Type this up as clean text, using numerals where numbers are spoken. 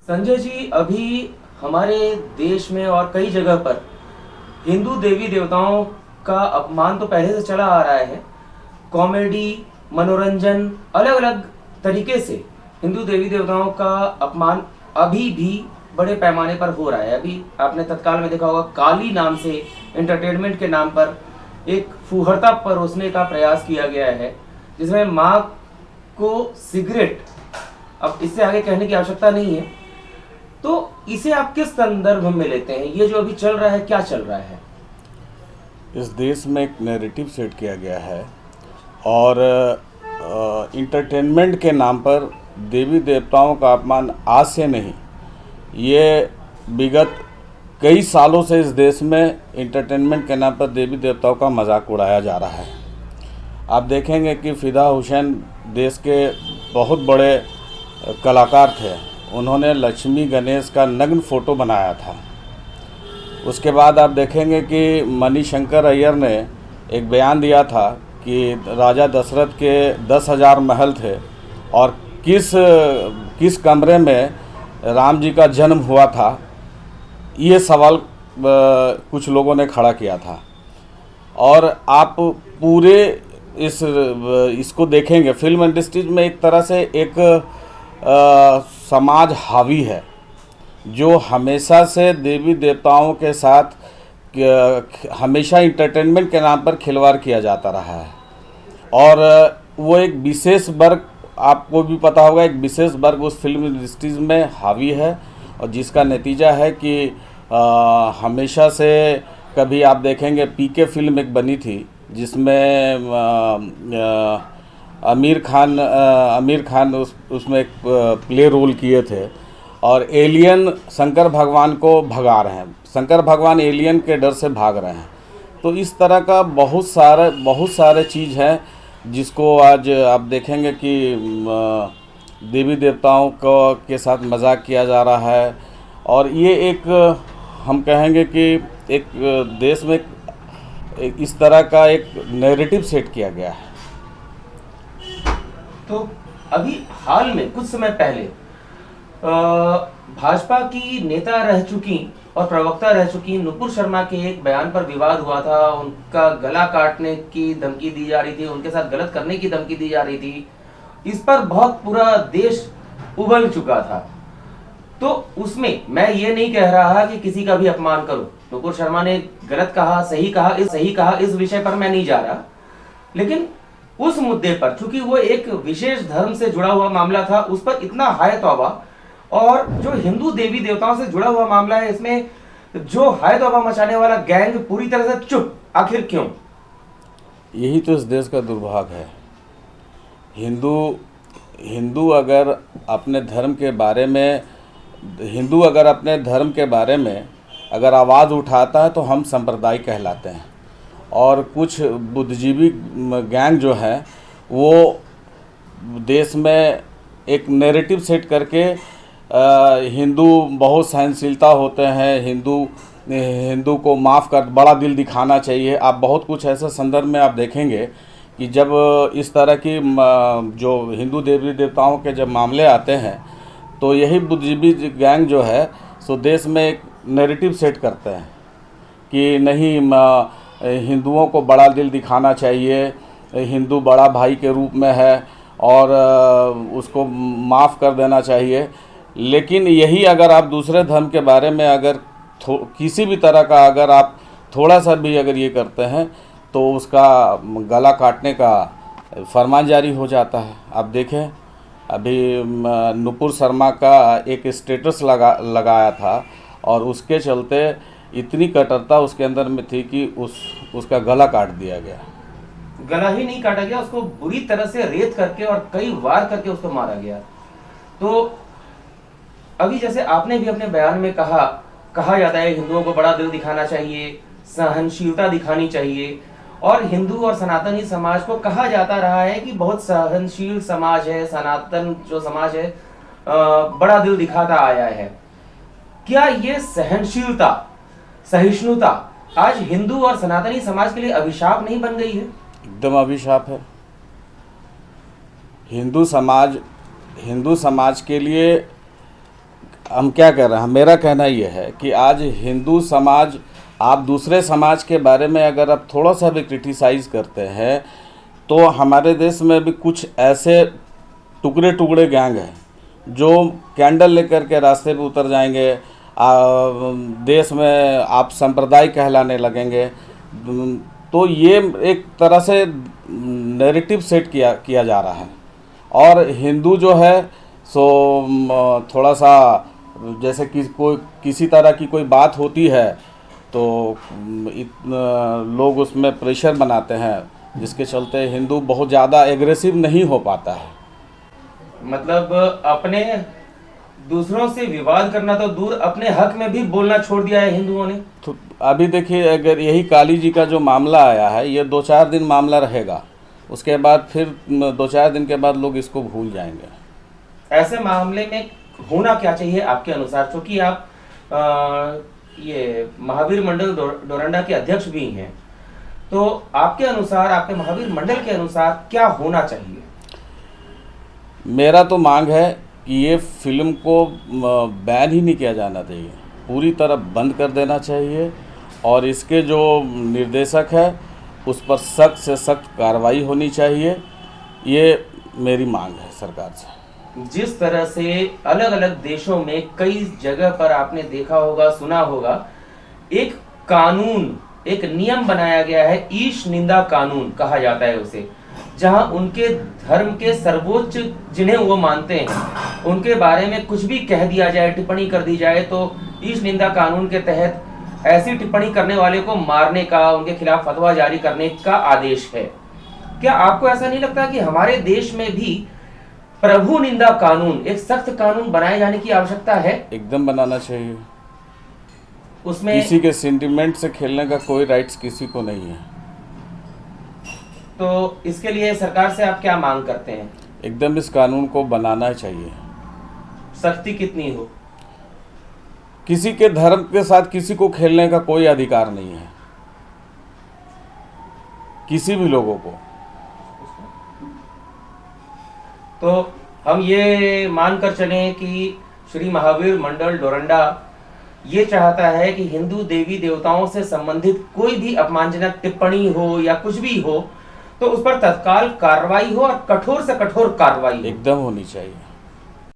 संजय जी, अभी हमारे देश में और कई जगह पर हिंदू देवी देवताओं का अपमान तो पहले से चला आ रहा है। कॉमेडी, मनोरंजन, अलग अलग तरीके से हिंदू देवी देवताओं का अपमान अभी भी बड़े पैमाने पर हो रहा है। अभी आपने तत्काल में देखा होगा, काली नाम से एंटरटेनमेंट के नाम पर एक फूहड़ता परोसने का प्रयास किया गया है, जिसमें माँ को सिगरेट, अब इससे आगे कहने की आवश्यकता नहीं है। तो इसे आप किस संदर्भ में लेते हैं? ये जो अभी चल रहा है, क्या चल रहा है? इस देश में एक नैरेटिव सेट किया गया है और इंटरटेनमेंट के नाम पर देवी देवताओं का अपमान आज से नहीं, ये विगत कई सालों से इस देश में इंटरटेनमेंट के नाम पर देवी देवताओं का मजाक उड़ाया जा रहा है। आप देखेंगे कि फ़िदा हुसैन देश के बहुत बड़े कलाकार थे। उन्होंने लक्ष्मी गणेश का नग्न फ़ोटो बनाया था। उसके बाद आप देखेंगे कि मणिशंकर अय्यर ने एक बयान दिया था कि राजा दशरथ के 10,000 महल थे और किस कमरे में राम जी का जन्म हुआ था, ये सवाल कुछ लोगों ने खड़ा किया था। और आप पूरे इसको देखेंगे, फिल्म इंडस्ट्री में एक तरह से एक समाज हावी है जो हमेशा से देवी देवताओं के साथ हमेशा इंटरटेनमेंट के नाम पर खिलवाड़ किया जाता रहा है। और वो एक विशेष वर्ग, आपको भी पता होगा, एक विशेष वर्ग उस फिल्म इंडस्ट्रीज में हावी है और जिसका नतीजा है कि हमेशा से, कभी आप देखेंगे पीके फिल्म एक बनी थी जिसमें आमिर खान उसमें एक प्ले रोल किए थे और एलियन शंकर भगवान को भगा रहे हैं, शंकर भगवान एलियन के डर से भाग रहे हैं। तो इस तरह का बहुत सारे चीज़ हैं जिसको आज आप देखेंगे कि देवी देवताओं को के साथ मजाक किया जा रहा है। और ये एक, हम कहेंगे कि एक देश में एक इस तरह का एक नैरेटिव सेट किया गया है। तो अभी हाल में कुछ समय पहले भाजपा की नेता रह चुकी और प्रवक्ता रह चुकी नुपुर शर्मा के एक बयान पर विवाद हुआ था। उनका गला काटने की धमकी दी जा रही थी, उनके साथ गलत करने की धमकी दी जा रही थी। इस पर बहुत पूरा देश उबल चुका था। तो उसमें मैं ये नहीं कह रहा कि किसी का भी अपमान करो, नुपुर शर्मा ने गलत कहा, सही कहा, इस विषय पर मैं नहीं जा रहा। लेकिन उस मुद्दे पर, चूंकि वो एक विशेष धर्म से जुड़ा हुआ मामला था, उस पर इतना हाय तौबा, और जो हिंदू देवी देवताओं से जुड़ा हुआ मामला है, इसमें जो हाय तौबा मचाने वाला गैंग पूरी तरह से चुप, आखिर क्यों? यही तो इस देश का दुर्भाग्य है। हिंदू अगर अपने धर्म के बारे में अगर आवाज़ उठाता है तो हम सांप्रदायिक कहलाते हैं। और कुछ बुद्धिजीवी गैंग जो है वो देश में एक नैरेटिव सेट करके हिंदू बहुत सहनशीलता होते हैं, हिंदू को माफ़ कर, बड़ा दिल दिखाना चाहिए। आप बहुत कुछ ऐसे संदर्भ में आप देखेंगे कि जब इस तरह की जो हिंदू देवी देवताओं के जब मामले आते हैं तो यही बुद्धिजीवी गैंग जो है सो देश में एक नैरेटिव सेट करते हैं कि नहीं, हिंदुओं को बड़ा दिल दिखाना चाहिए, हिंदू बड़ा भाई के रूप में है और उसको माफ़ कर देना चाहिए। लेकिन यही अगर आप दूसरे धर्म के बारे में अगर किसी भी तरह का अगर आप थोड़ा सा भी अगर ये करते हैं तो उसका गला काटने का फरमान जारी हो जाता है। आप देखें, अभी नुपुर शर्मा का एक स्टेटस लगाया था और उसके चलते इतनी कट्टरता उसके अंदर में थी कि उसका गला काट दिया गया। गला ही नहीं काटा गया, उसको बुरी तरह से रेत करके और कई वार करके उसको मारा गया। तो अभी जैसे आपने भी अपने बयान में कहा जाता है हिंदुओं को बड़ा दिल दिखाना चाहिए, सहनशीलता दिखानी चाहिए, और हिंदू और सनातनी समाज को कहा जाता रहा है कि बहुत सहनशील समाज है, सनातन जो समाज है बड़ा दिल दिखाता आया है। क्या ये सहनशीलता, सहिष्णुता आज हिंदू और सनातनी समाज के लिए अभिशाप नहीं बन गई है? एकदम अभिशाप है। हिंदू समाज के लिए हम क्या कह रहे हैं, मेरा कहना यह है कि आज हिंदू समाज, आप दूसरे समाज के बारे में अगर आप थोड़ा सा भी क्रिटिसाइज़ करते हैं तो हमारे देश में भी कुछ ऐसे टुकड़े टुकड़े गैंग हैं जो कैंडल लेकर के रास्ते पे उतर जाएंगे, देश में आप संप्रदाय कहलाने लगेंगे। तो ये एक तरह से नैरेटिव सेट किया जा रहा है। और हिंदू जो है सो थोड़ा सा जैसे कि कोई किसी तरह की कोई बात होती है तो लोग उसमें प्रेशर बनाते हैं, जिसके चलते हिंदू बहुत ज़्यादा एग्रेसिव नहीं हो पाता है। मतलब अपने दूसरों से विवाद करना तो दूर, अपने हक में भी बोलना छोड़ दिया है हिंदुओं ने। तो अभी देखिए, अगर यही काली जी का जो मामला आया है, ये 2-4 दिन मामला रहेगा, उसके बाद फिर 2-4 दिन के बाद लोग इसको भूल जाएंगे। ऐसे मामले में होना क्या चाहिए आपके अनुसार, क्योंकि आप ये महावीर मंडल डोरंडा के अध्यक्ष भी हैं, तो आपके अनुसार, आपके महावीर मंडल के अनुसार क्या होना चाहिए? मेरा तो मांग है कि ये फिल्म को बैन ही नहीं किया जाना चाहिए, पूरी तरह बंद कर देना चाहिए, और इसके जो निर्देशक है उस पर सख्त से सख्त कार्रवाई होनी चाहिए। ये मेरी मांग है सरकार से। जिस तरह से अलग अलग देशों में कई जगह पर आपने देखा होगा, सुना होगा, एक कानून, एक नियम बनाया गया है, ईश निंदा कानून कहा जाता है उसे, जहां उनके धर्म के सर्वोच्च जिन्हें वो मानते हैं उनके बारे में कुछ भी कह दिया जाए, टिप्पणी कर दी जाए, तो ईश निंदा कानून के तहत ऐसी टिप्पणी करने वाले को मारने का, उनके खिलाफ फतवा जारी करने का आदेश है। क्या आपको ऐसा नहीं लगता कि हमारे देश में भी प्रभु निंदा कानून, एक सख्त कानून बनाए जाने की आवश्यकता है? एकदम बनाना चाहिए। उसमें किसी के सेंटिमेंट से खेलने का कोई राइट्स किसी को नहीं है। तो इसके लिए सरकार से आप क्या मांग करते हैं? एकदम इस कानून को बनाना चाहिए। सख्ती कितनी हो? किसी के धर्म के साथ किसी को खेलने का कोई अधिकार नहीं है, किसी भी लोगों को। तो हम ये मानकर चलें कि श्री महावीर मंडल डोरंडा ये चाहता है कि हिंदू देवी देवताओं से संबंधित कोई भी अपमानजनक टिप्पणी हो या कुछ भी हो तो उस पर तत्काल कार्रवाई हो, और कठोर से कठोर कार्रवाई हो। एकदम होनी चाहिए।